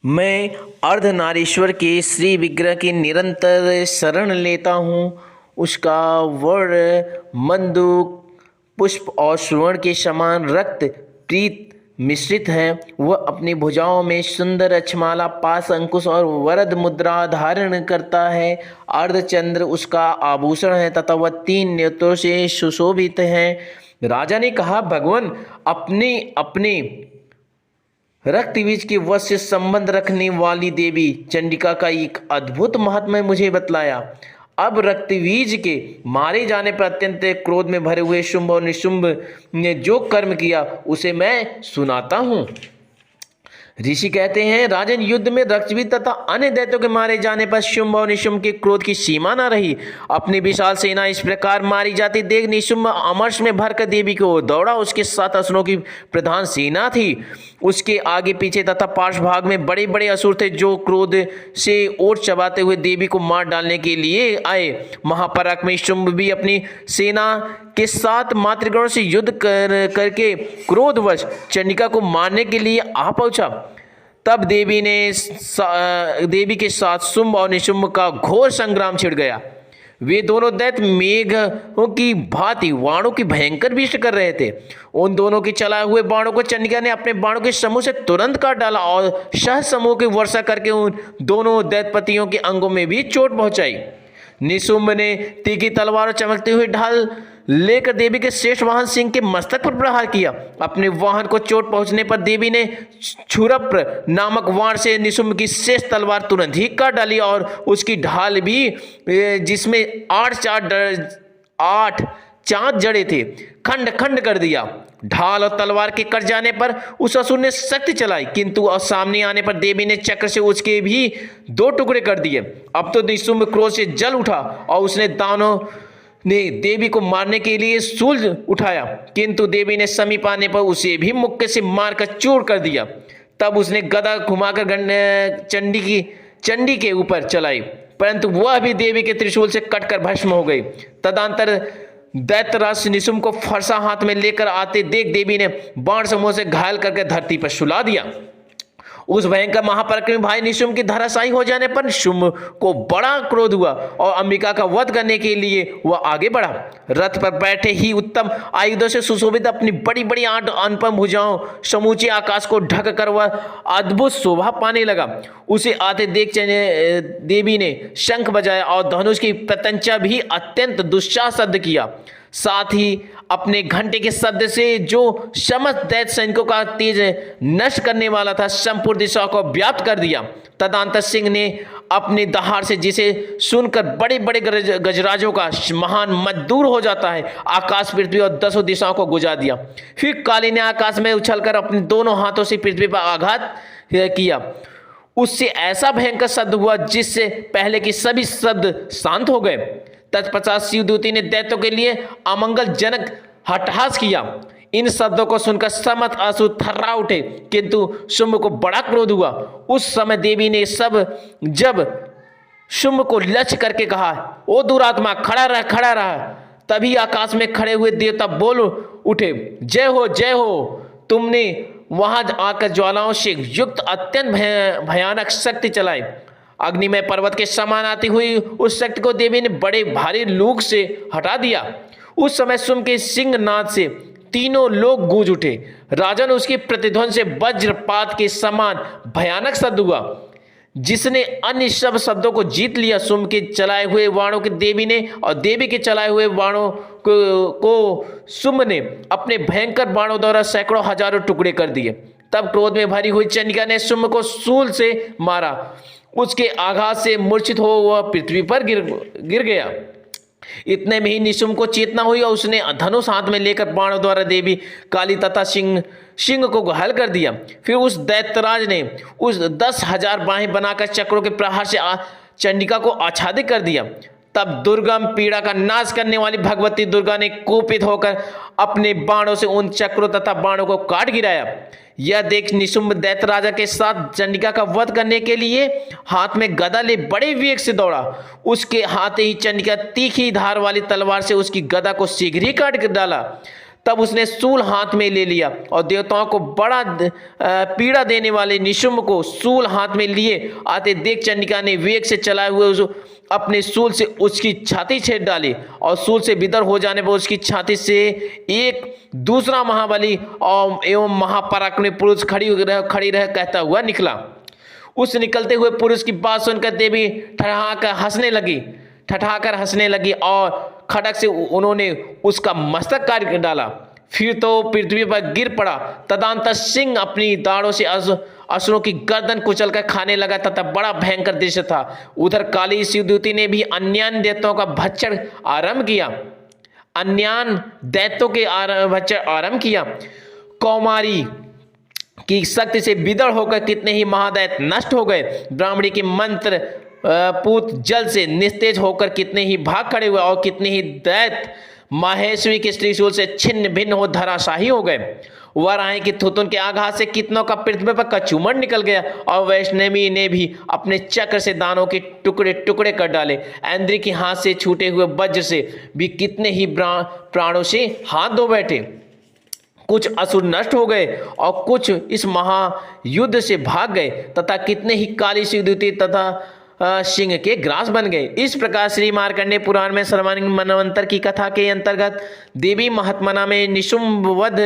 मैं अर्धनारीश्वर के श्री विग्रह की निरंतर शरण लेता हूँ। उसका वर्ण मंदुक पुष्प और सुवर्ण के समान रक्त प्रीत मिश्रित है। वह अपनी भुजाओं में सुंदर अक्षमाला, पास अंकुश और वरद मुद्रा धारण करता है। अर्धचंद्र उसका आभूषण है तथा वह 3 नेत्रों से सुशोभित है। राजा ने कहा, भगवान अपने अपने रक्तबीज के वश से संबंध रखने वाली देवी चंडिका का एक अद्भुत महात्म्य मुझे बतलाया। अब रक्तबीज के मारे जाने पर अत्यंत क्रोध में भरे हुए शुंभ और निशुंभ ने जो कर्म किया उसे मैं सुनाता हूँ। ऋषि कहते हैं, राजन, युद्ध में रक्तबीज तथा अन्य दैत्यों के मारे जाने पर शुंभ और निशुंभ के क्रोध की सीमा न रही। अपनी विशाल सेना इस प्रकार मारी जाती देख निशुंभ अमर्ष में भरकर देवी को दौड़ा। उसके 7 असुरों की प्रधान सेना थी। उसके आगे पीछे तथा पार्श्व भाग में बड़े बड़े असुर थे जो क्रोध से ओट चबाते हुए देवी को मार डालने के लिए आए। महापराक्रमी शुंभ भी अपनी सेना के 7 मातृगणों से युद्ध करके क्रोधवश चंडिका को मारने के लिए आ पहुंचा। तब देवी के साथ शुंभ और निशुंभ का घोर संग्राम छिड़ गया। वे दोनों दैत्य मेघों की भांति बाणों की भयंकर विष्ट कर रहे थे। उन दोनों के चलाए हुए बाणों को चंडिका ने अपने बाणों के समूह से तुरंत काट डाला और शह समूह की वर्षा करके उन दोनों दैत्यपतियों के अंगों में भी चोट पहुंचाई। निशुंभ ने तीखी तलवार और चमकते हुए ढाल लेकर देवी के शेष वाहन सिंह के मस्तक पर प्रहार किया। अपने वाहन को चोट पहुंचने पर देवी ने क्षुरप्र नामक वाण से निशुंभ की शेष तलवार तुरंत ही काट डाली और उसकी ढाल भी, जिसमें 8 चांद जड़े थे, खंड खंड कर दिया। ढाल और तलवार के कट जाने पर उस असुर ने शक्ति चलाई, किंतु सामने आने पर देवी ने चक्र से उसके भी 2 टुकड़े कर दिए। अब तो निशुंभ क्रोध से जल उठा और उसने दानों ने देवी को मारने के लिए शूल उठाया, किंतु देवी ने समीप आने पर उसे भी मुक्के से मारकर चूर कर दिया। तब उसने गदा घुमाकर चंडी के ऊपर चलाई, परंतु वह भी देवी के त्रिशूल से कटकर भस्म हो गई। तदंतर दैत्यराज निशुंभ को फरसा हाथ में लेकर आते देख देवी ने बाण समूह से घायल करके धरती पर सुला दिया। उस भयंकर महापराक्रमी भाई निशुंभ की धराशायी हो जाने पर शुंभ को बड़ा क्रोध हुआ और अंबिका का वध करने के लिए वह आगे बढ़ा। रथ पर बैठे ही उत्तम आयुधों से सुशोभित अपनी बड़ी बड़ी 8 अनुपम भुजाओं समूचे आकाश को ढक कर वह अद्भुत शोभा पाने लगा। उसे आते देख देवी ने शंख बजाया और धनुष की प्रत्यंचा भी अत्यंत दुस्साह शब्द किया। साथ ही अपने घंटे के शब्द से जो समस्त दैत्य सैनिकों का तेज नष्ट करने वाला था, संपूर्ण दिशा को व्याप्त कर दिया। तदंतर सिंह ने अपने दहाड़ से, जिसे सुनकर बड़े बड़े गजराजों का महान मद दूर हो जाता है, आकाश पृथ्वी और 10 दिशाओं को गुजा दिया। फिर काली ने आकाश में उछलकर अपने दोनों हाथों से पृथ्वी पर आघात किया। उससे ऐसा भयंकर शब्द हुआ जिससे पहले के सभी शब्द शांत हो गए। तत्पश्चात शिवदूती ने दैत्यों के लिए अमंगलजनक हट्टहास किया। इन शब्दों को सुनकर समस्त असुर थर्रा उठे, किंतु शुंभ को बड़ा क्रोध हुआ। उस समय देवी ने जब शुंभ को लक्ष्य करके कहा, ओ दुरात्मा, खड़ा रह, खड़ा रह। तभी आकाश में खड़े हुए देवता बोल उठे, जय हो, जय हो। तुमने वहां आकर ज्वालाओं से युक्त अत्यंत भयानक शक्ति चलाई। अग्निमय पर्वत के समान आती हुई उस शक्ति को देवी ने बड़े भारी लूक से हटा दिया। उस समय शुंभ के सिंहनाद से तीनों लोग गूंज उठे। राजन, उसकी प्रतिध्वनि से वज्रपात के समान भयानक शब्द हुआ, जिसने अन्य सब शब्दों को जीत लिया। शुंभ के चलाए हुए बाणों के देवी ने और देवी के चलाए हुए बाणों को शुंभ ने अपने भयंकर बाणों द्वारा सैकड़ों हजारों टुकड़े कर दिए। तब क्रोध में भरी हुई चंडिका ने शुंभ को शूल से मारा। उसके आघात से मूर्छित हो वह पृथ्वी पर गिर गया। इतने में ही निशुंभ को चेतना हुई और उसने धनुष हाथ में लेकर बाणों द्वारा देवी काली तथा सिंह को घायल कर दिया। फिर उस दैत्यराज ने उस 10,000 बाहें बनाकर चक्रों के प्रहार से चंडिका को आच्छादित कर दिया। तब दुर्गम पीड़ा का नाश करने वाली भगवती दुर्गा ने कुपित होकर अपने बाणों से उन चक्रों तथा बाणों को काट गिराया। यह देख निशुंभ दैत्य राजा के साथ चंडिका का वध करने के लिए हाथ में गदा ले बड़े वेग से दौड़ा। उसके हाथ ही चंडिका तीखी धार वाली तलवार से उसकी गदा को शीघ्र ही काट डाला। तब उसने शूल हाथ में ले लिया और देवताओं को बड़ा पीड़ा देने वाले निशुम्भ को शूल हाथ में लिए आते देख चंडिका ने वेग से चलाए हुए अपने शूल से उसकी छाती छेद डाली और शूल से विदर हो जाने पर उसकी छाती से एक दूसरा महाबली और एवं महापराक्रमी पुरुष खड़ी रह कहता हुआ निकला। उस निकलते हुए पुरुष की बात सुनकर देवी ठठाकर हंसने लगी और खड़क से उन्होंने उसका मस्तक काट डाला। फिर तो पृथ्वी पर गिर पड़ा। तदंतर सिंह अपनी दाढ़ों से असुरों की गर्दन कुचलकर खाने लगा तथा बड़ा भयंकर दृश्य था। उधर काली शिवदूती ने भी अन्यान दैत्यों का भक्षण आरंभ किया। कौमारी की शक्ति से विदर होकर कितने ही महादैत्य नष्ट हो गए। ब्राह्मणी के मंत्र पूत जल से निस्तेज होकर कितने ही भाग खड़े हुए और कितने ही दैत्य माहेश्वरी के त्रिशूल से छिन्न भिन्न हो धराशाही हो गए। वराही की थुथुन के आघात से कितनों का पृथ्वी पर कचूमर निकल गया और वैष्णवी ने भी अपने चक्र से दानों के टुकड़े टुकड़े कर डाले। इंद्र के हाथ से छूटे हुए वज्र से भी कितने ही प्राणों से हाथ धो बैठे। कुछ असुर नष्ट हो गए और कुछ इस महायुद्ध से भाग गए तथा कितने ही काली शिवदूती तथा सिंह के ग्रास बन गए। इस प्रकार श्री मार्कंडेय पुराण में श्रवण मनवंतर की कथा के अंतर्गत देवी महात्मना में निशुंभ वध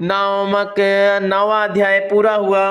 नामक 9वां अध्याय पूरा हुआ।